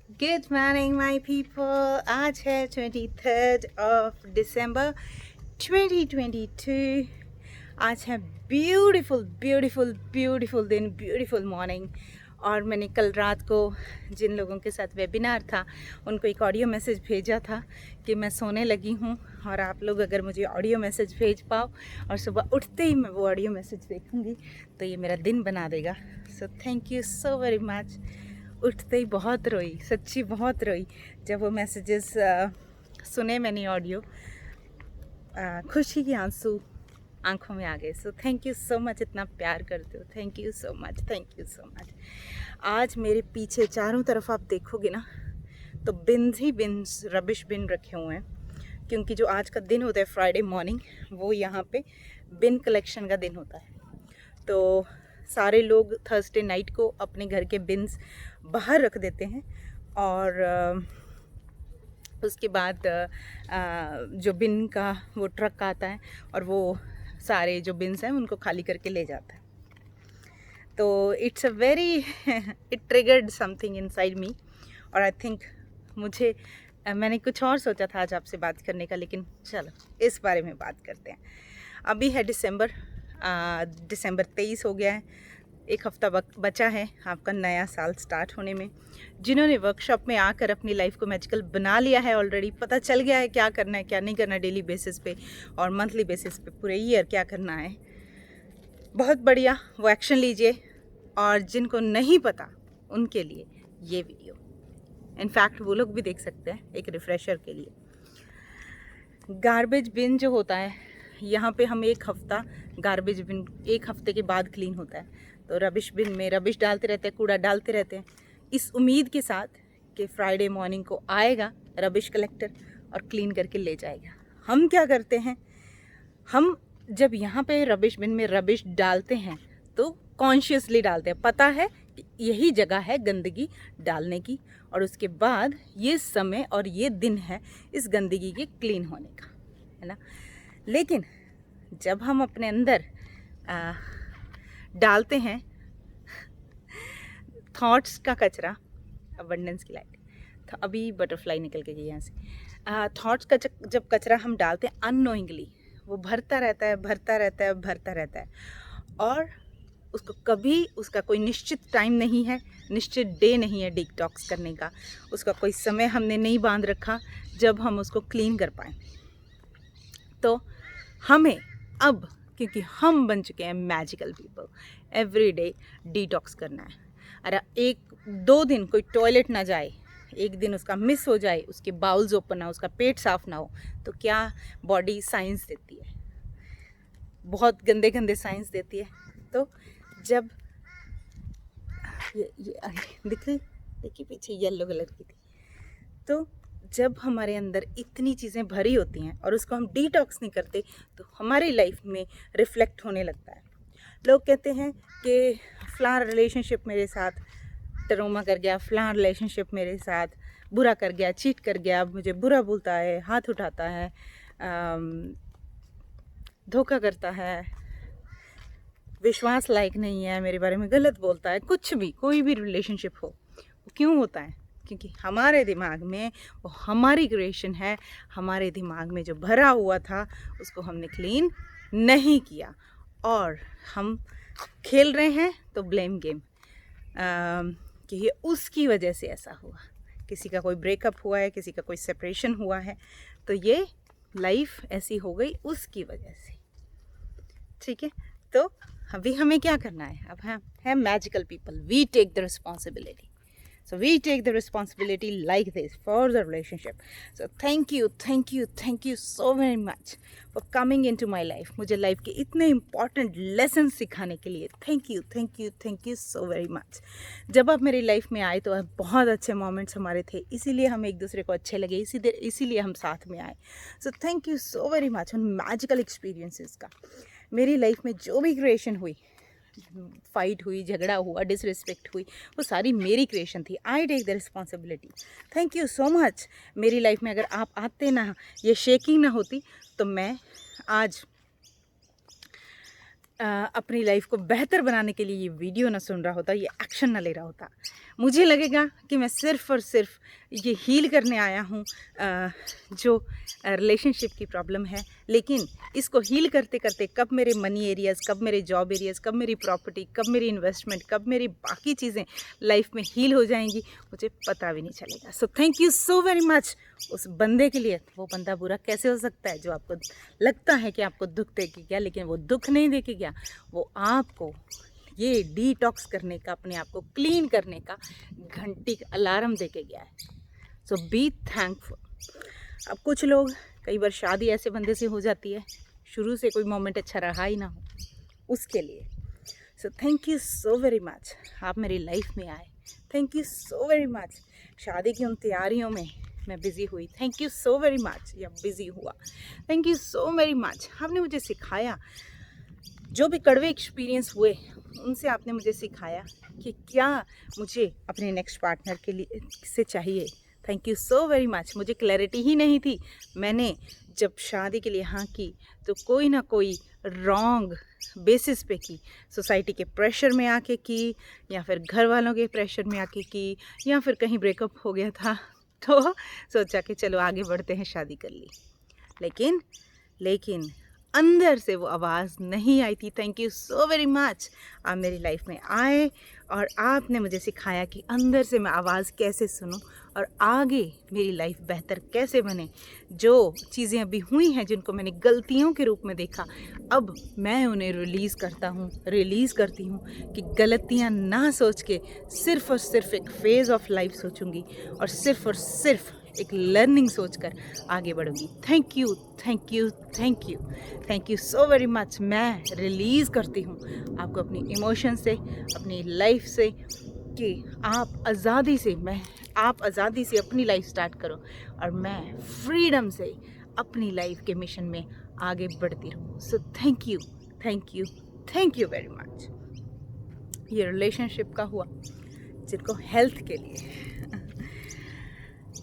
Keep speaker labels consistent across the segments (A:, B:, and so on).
A: Good morning my people. आज है 23 दिसंबर 2022। आज है ब्यूटीफुल ब्यूटीफुल ब्यूटीफुल दिन, ब्यूटीफुल मॉर्निंग। और मैंने कल रात को जिन लोगों के साथ वेबिनार था उनको एक ऑडियो मैसेज भेजा था कि मैं सोने लगी हूँ, और आप लोग अगर मुझे ऑडियो मैसेज भेज पाओ और सुबह उठते ही मैं वो ऑडियो मैसेज देखूँगी तो ये मेरा दिन बना देगा। सो thank you so very much. उठते ही बहुत रोई, सच्ची बहुत रोई जब वो मैसेजेस सुने मैंने ऑडियो। खुशी के आंसू आंखों में आ गए। सो थैंक यू सो मच, इतना प्यार करते हो, thank you so much, thank you so much. आज मेरे पीछे चारों तरफ आप देखोगे ना तो बिन्स ही बिन्स, रबिश बिन रखे हुए हैं, क्योंकि जो आज का दिन होता है फ्राइडे मॉर्निंग, वो यहाँ पे बिन कलेक्शन का दिन होता है। तो सारे लोग थर्सडे नाइट को अपने घर के बिन्स बाहर रख देते हैं, और उसके बाद जो बिन का वो ट्रक आता है और वो सारे जो बिन्स हैं उनको खाली करके ले जाता है। तो it's a very it triggered something inside me, और आई थिंक मुझे मैंने कुछ और सोचा था आज आपसे बात करने का, लेकिन चलो इस बारे में बात करते हैं। अभी है दिसंबर 23 हो गया है, एक हफ़्ता बचा है आपका नया साल स्टार्ट होने में। जिन्होंने वर्कशॉप में आकर अपनी लाइफ को मैजिकल बना लिया है, ऑलरेडी पता चल गया है क्या करना है क्या नहीं करना है डेली बेसिस पे और मंथली बेसिस पे पूरे ईयर क्या करना है, बहुत बढ़िया, वो एक्शन लीजिए। और जिनको नहीं पता उनके लिए ये वीडियो, इनफैक्ट वो लोग भी देख सकते हैं एक रिफ़्रेशर के लिए। गार्बेज बिन जो होता है यहाँ पे हम एक हफ़्ता, गार्बेज बिन एक हफ़्ते के बाद क्लीन होता है, तो रबिश बिन में रबिश डालते रहते हैं, कूड़ा डालते रहते हैं, इस उम्मीद के साथ कि फ्राइडे मॉर्निंग को आएगा रबिश कलेक्टर और क्लीन करके ले जाएगा। हम क्या करते हैं, हम जब यहाँ पे रबिश बिन में रबिश डालते हैं तो कॉन्शियसली डालते हैं, पता है कि यही जगह है गंदगी डालने की, और उसके बाद ये समय और ये दिन है इस गंदगी के क्लीन होने का, है ना। लेकिन जब हम अपने अंदर डालते हैं थॉट्स का कचरा, अबंडेंस की लाइट, तो अभी बटरफ्लाई निकल के गई यहाँ से। थॉट्स का जब कचरा हम डालते हैं अननोइंगली, वो भरता रहता है भरता रहता है भरता रहता है, और उसको कभी उसका कोई निश्चित टाइम नहीं है, निश्चित डे नहीं है डिटॉक्स करने का, उसका कोई समय हमने नहीं बांध रखा जब हम उसको क्लीन कर पाएँ। तो हमें अब, क्योंकि हम बन चुके हैं magical people, every day detox करना है। अरे 1-2 दिन कोई टॉयलेट ना जाए, एक दिन उसका मिस हो जाए, उसके बाउल्स ओपन ना हो, उसका पेट साफ ना हो, तो क्या बॉडी साइंस देती है, बहुत गंदे गंदे साइंस देती है। तो जब ये दिख रही, देखिए पीछे येलो कलर की थी, तो जब हमारे अंदर इतनी चीज़ें भरी होती हैं और उसको हम डिटॉक्स नहीं करते तो हमारी लाइफ में रिफ्लेक्ट होने लगता है। लोग कहते हैं कि फ़लाँ रिलेशनशिप मेरे साथ ट्रॉमा कर गया, फ़लाँ रिलेशनशिप मेरे साथ बुरा कर गया, चीट कर गया, मुझे बुरा बोलता है, हाथ उठाता है, धोखा करता है, विश्वास लायक नहीं है, मेरे बारे में गलत बोलता है, कुछ भी कोई भी रिलेशनशिप हो, वो क्यों होता है? क्योंकि हमारे दिमाग में वो हमारी क्रिएशन है, हमारे दिमाग में जो भरा हुआ था उसको हमने क्लीन नहीं किया, और हम खेल रहे हैं तो ब्लेम गेम कि ये उसकी वजह से ऐसा हुआ, किसी का कोई ब्रेकअप हुआ है, किसी का कोई सेपरेशन हुआ है, तो ये लाइफ ऐसी हो गई उसकी वजह से। ठीक है, तो अभी हमें क्या करना है, अब हम है magical people, we take the responsibility, so we take the responsibility like this for the relationship. So thank you thank you thank you so very much for coming in to my life, मुझे life के इतने important lesson सिखाने के लिए thank you thank you thank you so very much. जब आप मेरी life में आए तो बहुत अच्छे मोमेंट्स हमारे थे, इसीलिए हम एक दूसरे को अच्छे लगे, इसीलिए हम साथ में आए। सो thank you so very much उन मैजिकल एक्सपीरियंसेस का। मेरी लाइफ में जो भी क्रिएशन हुई, फाइट हुई, झगड़ा हुआ, डिसरिस्पेक्ट हुई, वो सारी मेरी क्रिएशन थी। I take the responsibility. Thank you so much. मेरी लाइफ में अगर आप आते ना, ये शेकिंग ना होती, तो मैं आज अपनी लाइफ को बेहतर बनाने के लिए ये वीडियो ना सुन रहा होता, ये एक्शन ना ले रहा होता, मुझे लगेगा कि मैं सिर्फ़ और सिर्फ ये हील करने आया हूँ जो रिलेशनशिप की प्रॉब्लम है। लेकिन इसको हील करते करते कब मेरे मनी एरियाज़, कब मेरे जॉब एरियाज़, कब मेरी प्रॉपर्टी, कब मेरी इन्वेस्टमेंट, कब मेरी बाकी चीज़ें लाइफ में हील हो जाएंगी, मुझे पता भी नहीं चलेगा। सो thank you so very much उस बंदे के लिए। वो बंदा बुरा कैसे हो सकता है जो आपको लगता है कि आपको दुख दे के गया, लेकिन वो दुख नहीं दे के गया, वो आपको ये डिटॉक्स करने का, अपने आप को क्लीन करने का घंटी का अलार्म दे के गया है। सो बी थैंकफुल। अब कुछ लोग, कई बार शादी ऐसे बंदे से हो जाती है, शुरू से कोई मोमेंट अच्छा रहा ही ना हो उसके लिए। सो thank you so very much, आप मेरी लाइफ में आए। Thank you so very much, शादी की उन तैयारियों में मैं बिज़ी हुई। Thank you so very much, या बिज़ी हुआ। Thank you so very much, आपने मुझे सिखाया, जो भी कड़वे एक्सपीरियंस हुए उनसे आपने मुझे सिखाया कि क्या मुझे अपने नेक्स्ट पार्टनर के लिए से चाहिए। Thank you so very much. मुझे क्लैरिटी ही नहीं थी। मैंने जब शादी के लिए हाँ की तो कोई ना कोई रॉन्ग बेसिस पे की, सोसाइटी के प्रेशर में आके की, या फिर घर वालों के प्रेशर में आके की, या फिर कहीं ब्रेकअप हो गया था तो सोचा कि चलो आगे बढ़ते हैं, शादी कर ली। लेकिन अंदर से वो आवाज़ नहीं आई थी। Thank you so very much, आप मेरी लाइफ में आए और आपने मुझे सिखाया कि अंदर से मैं आवाज़ कैसे सुनूं और आगे मेरी लाइफ बेहतर कैसे बने। जो चीज़ें अभी हुई हैं, जिनको मैंने गलतियों के रूप में देखा, अब मैं उन्हें रिलीज़ करती हूँ कि गलतियाँ ना सोच के सिर्फ़ और सिर्फ एक फ़ेज़ ऑफ लाइफ सोचूंगी और सिर्फ एक लर्निंग सोचकर आगे बढ़ूंगी। Thank you thank you thank you thank you so very much. मैं रिलीज़ करती हूँ आपको अपनी इमोशन से, अपनी लाइफ से, कि आप आज़ादी से अपनी लाइफ स्टार्ट करो और मैं फ्रीडम से अपनी लाइफ के मिशन में आगे बढ़ती रहूँ। सो थैंक यू वेरी मच। ये रिलेशनशिप का हुआ, जिनको हेल्थ के लिए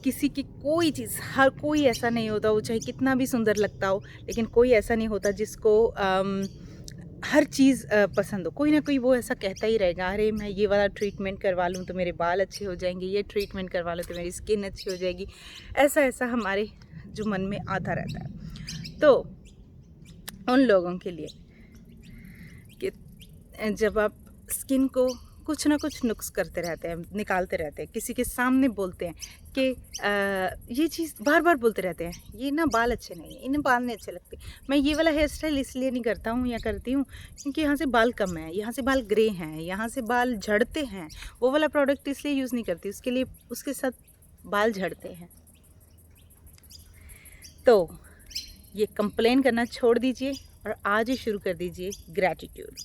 A: किसी की कोई चीज़, हर कोई ऐसा नहीं होता, वो चाहे कितना भी सुंदर लगता हो, लेकिन कोई ऐसा नहीं होता जिसको हर चीज़ पसंद हो। कोई ना कोई वो ऐसा कहता ही रहेगा, अरे मैं ये वाला ट्रीटमेंट करवा लूँ तो मेरे बाल अच्छे हो जाएंगे, ये ट्रीटमेंट करवा लूँ तो मेरी स्किन अच्छी हो जाएगी। ऐसा हमारे जो मन में आता रहता है। तो उन लोगों के लिए कि जब आप स्किन को कुछ ना कुछ नुक्स करते रहते हैं, निकालते रहते हैं, किसी के सामने बोलते हैं कि ये चीज़ बार बार बोलते रहते हैं, ये ना बाल अच्छे नहीं है, इन्हें बाल नहीं अच्छे लगते, मैं ये वाला हेयर स्टाइल इसलिए नहीं करता हूँ या करती हूँ क्योंकि यहाँ से बाल कम है, यहाँ से बाल ग्रे हैं, यहाँ से बाल झड़ते हैं, वो वाला प्रोडक्ट इसलिए यूज़ नहीं करती, उसके लिए उसके साथ बाल झड़ते हैं। तो ये कंप्लेन करना छोड़ दीजिए और आज ही शुरू कर दीजिए ग्रैटिट्यूड।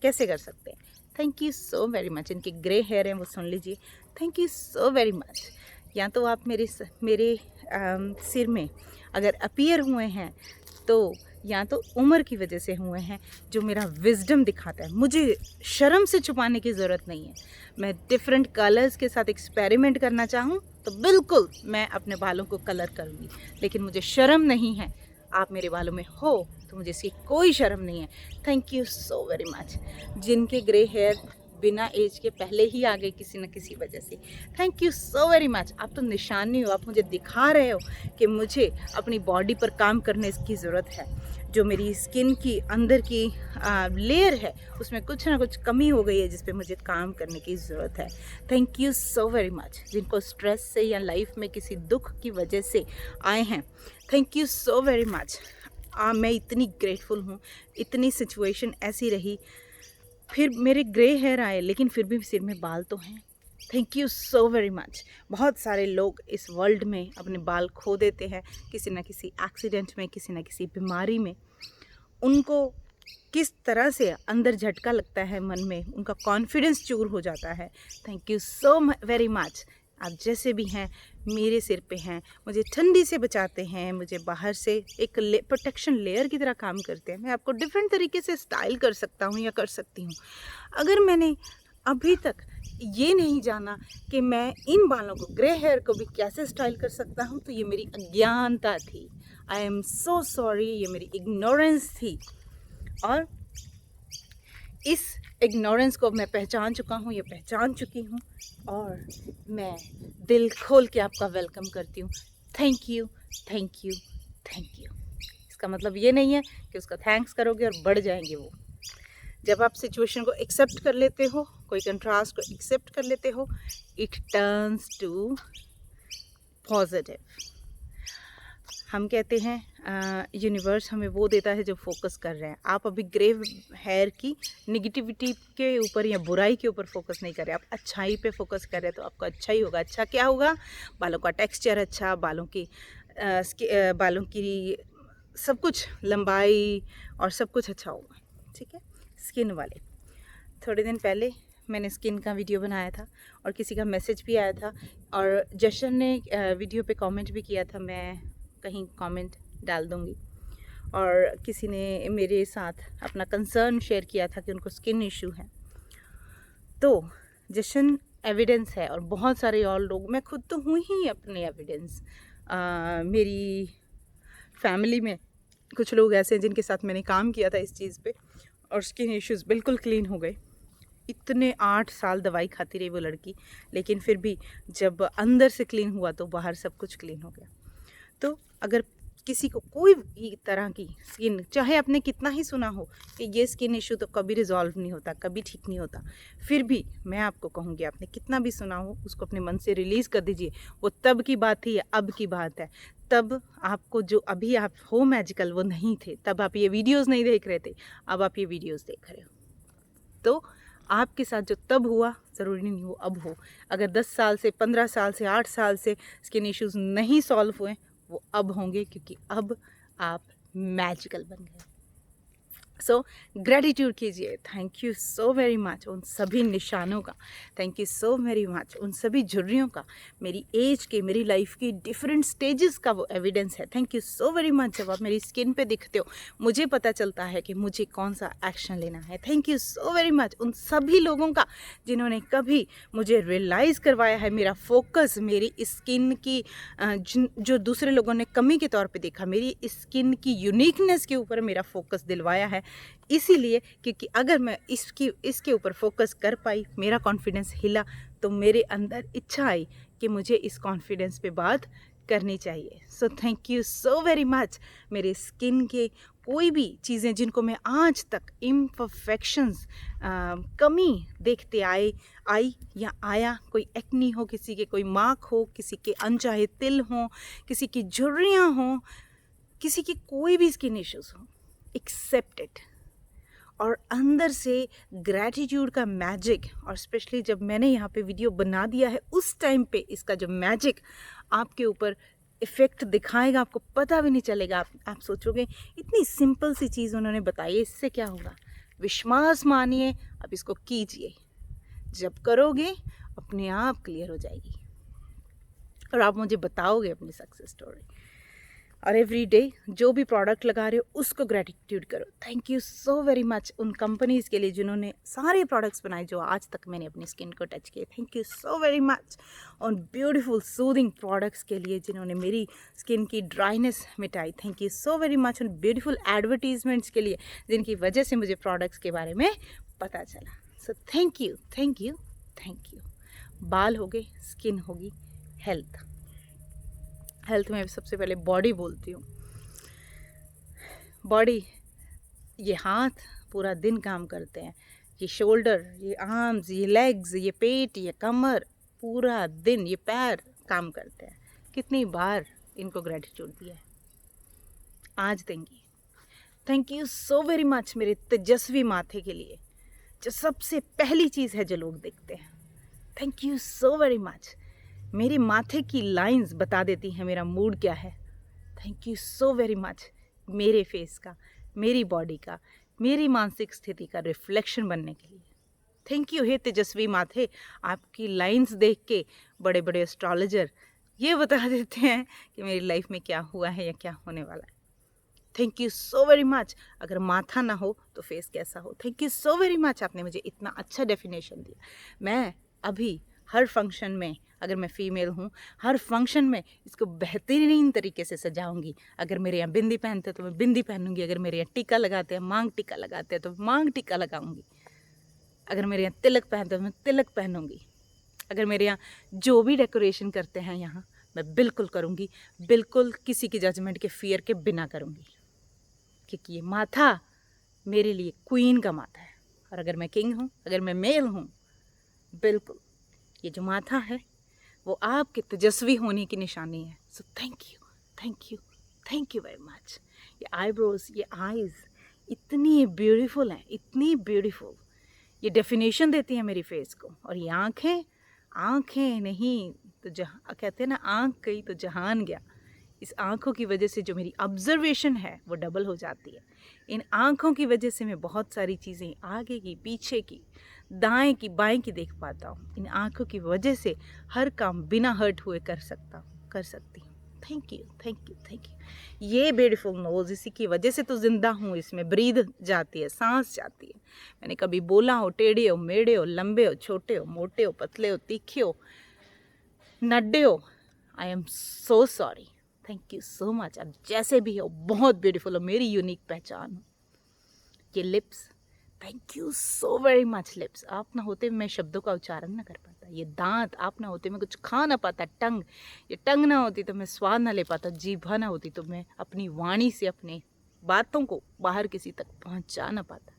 A: कैसे कर सकते हैं? Thank you so very much. इनके ग्रे हेयर हैं वो सुन लीजिए। Thank you so very much. या तो आप मेरे सिर में अगर अपीयर हुए हैं तो या तो उम्र की वजह से हुए हैं, जो मेरा विजडम दिखाता है। मुझे शर्म से छुपाने की ज़रूरत नहीं है। मैं डिफरेंट कलर्स के साथ एक्सपेरिमेंट करना चाहूँ तो बिल्कुल मैं अपने बालों को कलर करूँगी, लेकिन मुझे शर्म नहीं है। आप मेरे बालों में हो तो मुझे इसकी कोई शर्म नहीं है। Thank you so very much. जिनके ग्रे हेयर बिना एज के पहले ही आ गए किसी न किसी वजह से, thank you so very much. आप तो निशानी हो, आप मुझे दिखा रहे हो कि मुझे अपनी बॉडी पर काम करने की ज़रूरत है। जो मेरी स्किन की अंदर की लेयर है उसमें कुछ ना कुछ कमी हो गई है जिस पे मुझे काम करने की ज़रूरत है। Thank you so very much. जिनको स्ट्रेस से या लाइफ में किसी दुख की वजह से आए हैं, thank you so very much. मैं इतनी ग्रेटफुल हूँ। इतनी सिचुएशन ऐसी रही, फिर मेरे ग्रे हेयर आए लेकिन फिर भी सिर में बाल तो हैं। Thank you so very much. बहुत सारे लोग इस वर्ल्ड में अपने बाल खो देते हैं, किसी न किसी एक्सीडेंट में, किसी न किसी बीमारी में। उनको किस तरह से अंदर झटका लगता है मन में, उनका कॉन्फिडेंस चूर हो जाता है। Thank you so very much. आप जैसे भी हैं मेरे सिर पे हैं, मुझे ठंडी से बचाते हैं, मुझे बाहर से एक प्रोटेक्शन लेयर की तरह काम करते हैं। मैं आपको डिफरेंट तरीके से स्टाइल कर सकता हूँ या कर सकती हूँ। अगर मैंने अभी तक ये नहीं जाना कि मैं इन बालों को, ग्रे हेयर को भी कैसे स्टाइल कर सकता हूँ, तो ये मेरी अज्ञानता थी। आई एम सो सॉरी, ये मेरी इग्नोरेंस थी। और इस इग्नोरेंस को मैं पहचान चुका हूँ, ये पहचान चुकी हूँ, और मैं दिल खोल के आपका वेलकम करती हूँ। Thank you, thank you, thank you. इसका मतलब ये नहीं है कि उसका थैंक्स करोगे और बढ़ जाएंगे वो। जब आप सिचुएशन को एक्सेप्ट कर लेते हो, कोई कंट्रास्ट को एक्सेप्ट कर लेते हो, इट टर्न्स टू पॉजिटिव। हम कहते हैं यूनिवर्स हमें वो देता है जो फोकस कर रहे हैं। आप अभी ग्रे हेयर की निगेटिविटी के ऊपर या बुराई के ऊपर फोकस नहीं कर रहे, आप अच्छाई पे फोकस कर रहे हैं, तो आपको अच्छा ही होगा। अच्छा क्या होगा? बालों का टेक्सचर अच्छा, बालों की सब कुछ लंबाई और सब कुछ अच्छा होगा। ठीक है। स्किन वाले, थोड़े दिन पहले मैंने स्किन का वीडियो बनाया था और किसी का मैसेज भी आया था, और जशन ने वीडियो पे कमेंट भी किया था, मैं कहीं कमेंट डाल दूँगी। और किसी ने मेरे साथ अपना कंसर्न शेयर किया था कि उनको स्किन इशू है। तो जशन एविडेंस है, और बहुत सारे और लोग, मैं खुद तो हूँ ही अपने एविडेंस। मेरी फैमिली में कुछ लोग ऐसे हैं जिनके साथ मैंने काम किया था इस चीज़ पे, और स्किन इश्यूज़ बिल्कुल क्लीन हो गए। इतने 8 साल दवाई खाती रही वो लड़की, लेकिन फिर भी जब अंदर से क्लीन हुआ तो बाहर सब कुछ क्लीन हो गया। तो अगर किसी को कोई भी तरह की स्किन, चाहे आपने कितना ही सुना हो कि ये स्किन इशू तो कभी रिजॉल्व नहीं होता, कभी ठीक नहीं होता, फिर भी मैं आपको कहूँगी, आपने कितना भी सुना हो उसको अपने मन से रिलीज़ कर दीजिए। वो तब की बात थी, अब की बात है। तब आपको जो अभी आप हो मैजिकल, वो नहीं थे। तब आप ये वीडियोज़ नहीं देख रहे थे, अब आप ये वीडियोज़ देख रहे हो। तो आपके साथ जो तब हुआ, ज़रूरी नहीं हो अब हो। अगर 10 साल से, 15 साल से, 8 साल से स्किन इश्यूज़ नहीं सॉल्व हुए, वो अब होंगे, क्योंकि अब आप मैजिकल बन गए। सो ग्रेटिट्यूड कीजिए। Thank you so very much उन सभी निशानों का, thank you so very much उन सभी झुर्रियों का, मेरी एज के, मेरी लाइफ की डिफरेंट स्टेजेस का वो एविडेंस है। Thank you so very much. जब आप मेरी स्किन पे दिखते हो, मुझे पता चलता है कि मुझे कौन सा एक्शन लेना है। Thank you so very much उन सभी लोगों का जिन्होंने कभी मुझे रियलाइज़ करवाया है, मेरा फोकस मेरी स्किन की जो दूसरे लोगों ने कमी के तौर पे देखा, मेरी स्किन की यूनिकनेस के ऊपर मेरा फोकस दिलवाया है। इसीलिए क्योंकि अगर मैं इसके ऊपर फोकस कर पाई, मेरा कॉन्फिडेंस हिला, तो मेरे अंदर इच्छा आई कि मुझे इस कॉन्फिडेंस पे बात करनी चाहिए। सो thank you so very much. मेरे स्किन के कोई भी चीज़ें जिनको मैं आज तक इम्परफेक्शंस, कमी देखते आई या आया, कोई एक्नी हो, किसी के कोई मार्क हो, किसी के अनचाहे तिल हों, किसी की झुर्रियाँ हों, किसी की कोई भी स्किन इश्यूज़ हो, एक्सेप्ट इट। और अंदर से ग्रैटिट्यूड का मैजिक, और स्पेशली जब मैंने यहाँ पे वीडियो बना दिया है, उस टाइम पे इसका जो मैजिक आपके ऊपर इफ़ेक्ट दिखाएगा, आपको पता भी नहीं चलेगा। आप सोचोगे इतनी सिंपल सी चीज़ उन्होंने बताई है, इससे क्या होगा? विश्वास मानिए, अब इसको कीजिए। जब करोगे अपने आप क्लियर हो जाएगी, और आप मुझे बताओगे अपनी सक्सेस स्टोरी। और एवरी डे जो भी प्रोडक्ट लगा रहे हो उसको ग्रेटिट्यूड करो। Thank you so very much उन कंपनीज़ के लिए जिन्होंने सारे प्रोडक्ट्स बनाए जो आज तक मैंने अपनी स्किन को टच किए। Thank you so very much उन ब्यूटीफुल सूदिंग प्रोडक्ट्स के लिए जिन्होंने मेरी स्किन की ड्राइनेस मिटाई। Thank you so very much उन ब्यूटीफुल एडवर्टीजमेंट्स के लिए जिनकी वजह से मुझे प्रोडक्ट्स के बारे में पता चला। सो thank you, thank you, thank you. बाल हो गए, स्किन होगी, हेल्थ। हेल्थ में सबसे पहले बॉडी बोलती हूँ। बॉडी, ये हाथ पूरा दिन काम करते हैं, ये शोल्डर, ये आर्म्स, ये लेग्स, ये पेट, ये कमर, पूरा दिन ये पैर काम करते हैं। कितनी बार इनको ग्रेटिट्यूड दिया है, आज देंगी। Thank you so very much मेरे तेजस्वी माथे के लिए, जो सबसे पहली चीज़ है जो लोग देखते हैं। Thank you so very much. मेरे माथे की लाइंस बता देती हैं मेरा मूड क्या है। Thank you so very much मेरे फेस का, मेरी बॉडी का, मेरी मानसिक स्थिति का रिफ्लेक्शन बनने के लिए। थैंक यू हे तेजस्वी माथे। आपकी लाइंस देख के बड़े बड़े एस्ट्रोलॉजर ये बता देते हैं कि मेरी लाइफ में क्या हुआ है या क्या होने वाला है। Thank you so very much. अगर माथा ना हो तो फेस कैसा हो। Thank you so very much, आपने मुझे इतना अच्छा डेफिनेशन दिया। मैं अभी हर फंक्शन में, अगर मैं फ़ीमेल हूँ, हर फंक्शन में इसको बेहतरीन तरीके से सजाऊंगी। अगर मेरे यहाँ बिंदी पहनते हैं तो मैं बिंदी पहनूंगी, अगर मेरे यहाँ टीका लगाते हैं, मांग टीका लगाते हैं तो मांग टीका लगाऊंगी। अगर मेरे यहाँ तिलक पहनते हो मैं तिलक पहनूंगी। अगर मेरे यहाँ जो भी डेकोरेशन करते हैं यहाँ मैं बिल्कुल करूँगी, बिल्कुल किसी की जजमेंट के फियर के बिना करूँगी, क्योंकि ये माथा मेरे लिए क्वीन का माथा है। और अगर मैं किंग हूँ, अगर मैं मेल हूँ, बिल्कुल ये जो माथा है वो आपके तेजस्वी होने की निशानी है। सो thank you, thank you, thank you very much. ये आईब्रोज, ये आईज़ इतनी ब्यूटीफुल हैं, इतनी ब्यूटीफुल, ये डेफिनेशन देती हैं मेरी फेस को। और ये आँखें, आँखें नहीं तो जहाँ कहते हैं ना, आँख गई तो जहान गया। इस आँखों की वजह से जो मेरी ऑब्जर्वेशन है वो डबल हो जाती है। इन आँखों की वजह से मैं बहुत सारी चीज़ें आगे की, पीछे की, दाएं की, बाएं की देख पाता हूँ। इन आँखों की वजह से हर काम बिना हर्ट हुए कर सकती हूँ। Thank you, thank you, thank you. ये ब्यूटीफुल नोज़, इसी की वजह से तो ज़िंदा हूँ, इसमें ब्रीद जाती है, सांस जाती है। मैंने कभी बोला हो, टेढ़े हो, मेढ़े हो, लंबे हो, छोटे हो, मोटे हो, पतले हो, तीखे हो, नड्डे हो, I am so sorry, thank you so much. आप जैसे भी हो बहुत ब्यूटीफुल हो, मेरी यूनिक पहचान हो। ये lips, thank you so very much lips. आप ना होते मैं शब्दों का उच्चारण ना कर पाता। ये दांत, आप ना होते मैं कुछ खा ना पाता। टंग, ये टंग ना होती तो मैं स्वाद ना ले पाता। जीभा ना होती तो मैं अपनी वाणी से अपने बातों को बाहर किसी तक पहुंचा ना पाता।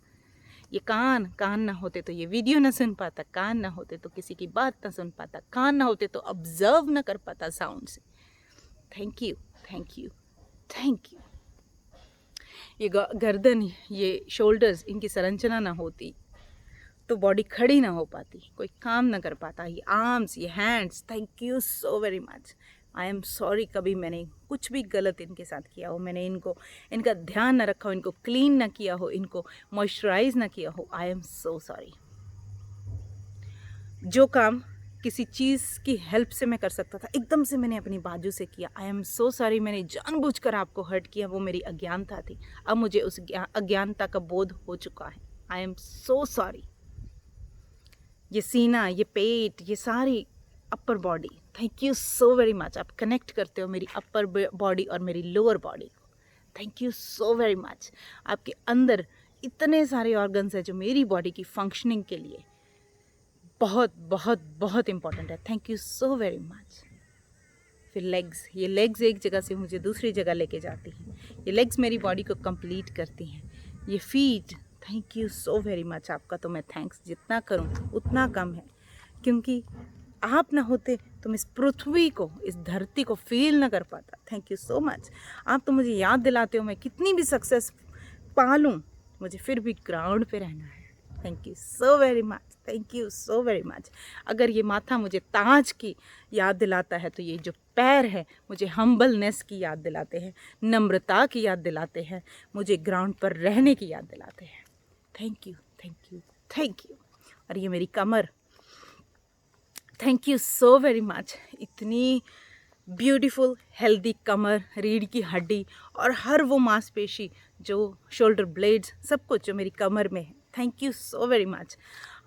A: ये कान, कान ना होते तो ये वीडियो ना सुन पाता। कान ना होते तो किसी की बात ना सुन पाता। कान ना होते तो ऑब्जर्व ना कर पाता साउंड से। Thank you, thank you, thank you. ये गर्दन, ये शोल्डर्स, इनकी संरचना ना होती तो बॉडी खड़ी ना हो पाती, कोई काम ना कर पाता। ये आर्म्स, ये hands, thank you so very much. I am sorry कभी मैंने कुछ भी गलत इनके साथ किया हो, मैंने इनका ध्यान ना रखा हो, इनको क्लीन ना किया हो, इनको मॉइस्चराइज ना किया हो। I am so sorry. जो काम किसी चीज़ की हेल्प से मैं कर सकता था, एकदम से मैंने अपनी बाजू से किया। I am so sorry. मैंने जानबूझकर आपको हर्ट किया, वो मेरी अज्ञानता थी। अब मुझे उस अज्ञानता का बोध हो चुका है। I am so sorry. ये सीना, ये पेट, ये सारी upper body, thank you so very much. आप कनेक्ट करते हो मेरी अपर बॉडी और मेरी लोअर बॉडी को। Thank you so very much. आपके अंदर इतने सारे ऑर्गन्स हैं जो मेरी बॉडी की फंक्शनिंग के लिए बहुत बहुत बहुत इम्पॉर्टेंट है। Thank you so very much. फिर लेग्स, ये लेग्स एक जगह से मुझे दूसरी जगह लेके जाती हैं। ये लेग्स मेरी बॉडी को कंप्लीट करती हैं। ये feet, thank you so very much. आपका तो मैं थैंक्स जितना करूं उतना कम है, क्योंकि आप ना होते तो मैं इस पृथ्वी को, इस धरती को फील ना कर पाता। Thank you so much. आप तो मुझे याद दिलाते हो, मैं कितनी भी सक्सेस पा लूँ मुझे फिर भी ग्राउंड पे रहना है। Thank you so very much, thank you so very much. अगर ये माथा मुझे ताज की याद दिलाता है तो ये जो पैर है मुझे हम्बलनेस की याद दिलाते हैं, नम्रता की याद दिलाते हैं, मुझे ग्राउंड पर रहने की याद दिलाते हैं। Thank you, thank you, thank you. और ये मेरी कमर, thank you so very much. इतनी ब्यूटीफुल हेल्दी कमर, रीढ़ की हड्डी और हर वो मांसपेशी जो शोल्डर ब्लेड्स, सब कुछ जो मेरी कमर में है। Thank you so very much.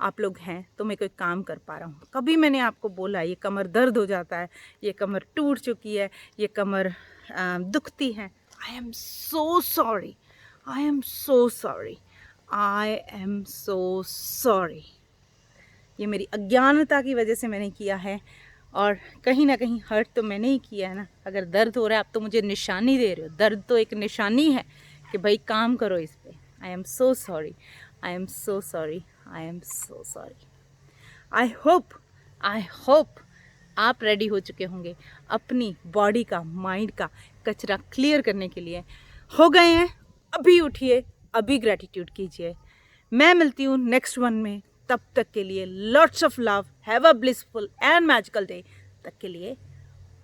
A: आप लोग हैं तो मैं कोई काम कर पा रहा हूँ। कभी मैंने आपको बोला ये कमर दर्द हो जाता है, ये कमर टूट चुकी है, ये कमर दुखती है? I am so sorry, I am so sorry, I am so sorry. ये मेरी अज्ञानता की वजह से मैंने किया है, और कहीं ना कहीं हर्ट तो मैंने ही किया है ना। अगर दर्द हो रहा है आप तो मुझे निशानी दे रहे हो। दर्द तो एक निशानी है कि भाई काम करो इस पे। I am so sorry, I am so sorry, I am so sorry. I hope आप रेडी हो चुके होंगे अपनी बॉडी का, माइंड का कचरा क्लियर करने के लिए। हो गए हैं? अभी उठिए, अभी ग्रैटिट्यूड कीजिए। मैं मिलती हूँ नेक्स्ट वन में। तब तक के लिए lots of love, have a blissful and magical day. तक के लिए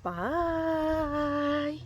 A: बाय।